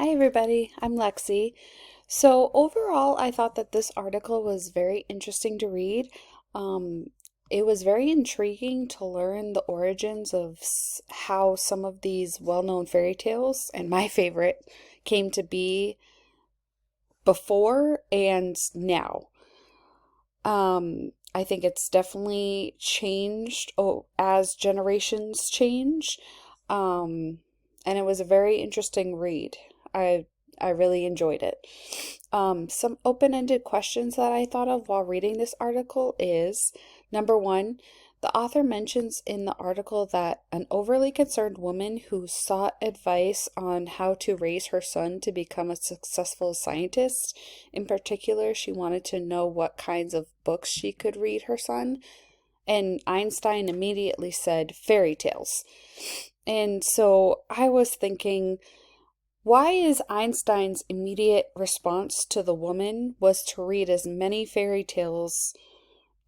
Hi, everybody. I'm Lexi. So, overall, I thought that this article was very interesting to read. Um, it was very intriguing to learn the origins of how some of these well-known fairy tales, and my favorite, came to be before and now. I think it's definitely changed as generations change. Um, and it was a very interesting read. I really enjoyed it. Some open-ended questions that I thought of while reading this article is number one, the author mentions in the article that an overly concerned woman who sought advice on how to raise her son to become a successful scientist. In particular, she wanted to know what kinds of books she could read her son. And Einstein immediately said fairy tales. And so I was thinking, why is Einstein's immediate response to the woman was to read as many fairy tales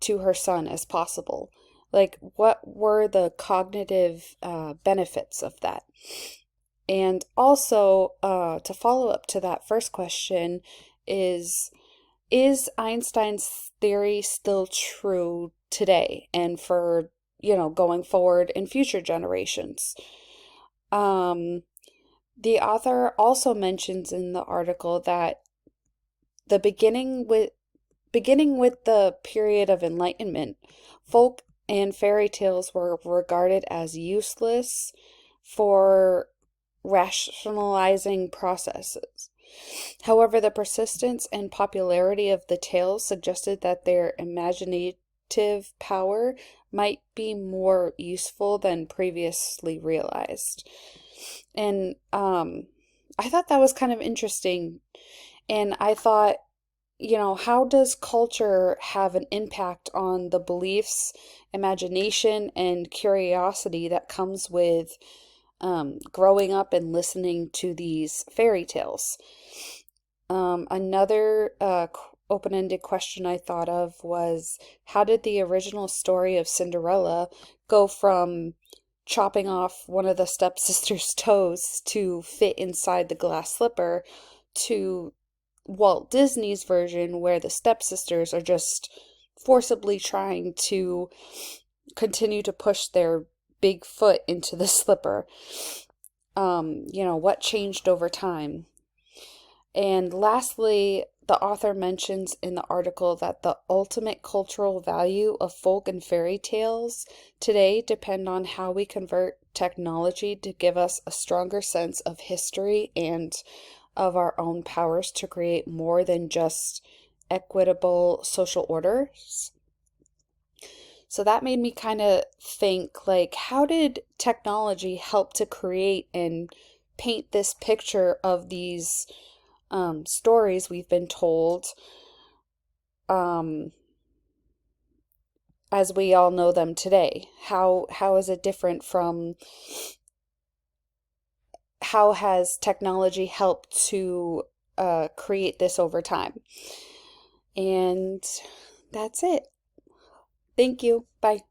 to her son as possible? Like, what were the cognitive benefits of that? And also, to follow up to that first question, is is Einstein's theory still true today and for, going forward in future generations? Um, the author also mentions in the article that the beginning with the period of enlightenment, folk and fairy tales were regarded as useless for rationalizing processes. However, the persistence and popularity of the tales suggested that their imaginative power might be more useful than previously realized. And I thought that was kind of interesting. And I thought, how does culture have an impact on the beliefs, imagination, and curiosity that comes with growing up and listening to these fairy tales? Another open-ended question I thought of was, how did the original story of Cinderella go from chopping off one of the stepsisters' toes to fit inside the glass slipper to Walt Disney's version where the stepsisters are just forcibly trying to continue to push their big foot into the slipper? What changed over time? And lastly, the author mentions in the article that the ultimate cultural value of folk and fairy tales today depend on how we convert technology to give us a stronger sense of history and of our own powers to create more than just equitable social orders. So that made me kind of think, like, how did technology help to create and paint this picture of these stories we've been told, um, as we all know them today? How is it different from how has technology helped to create this over time? And that's it. Thank you. Bye.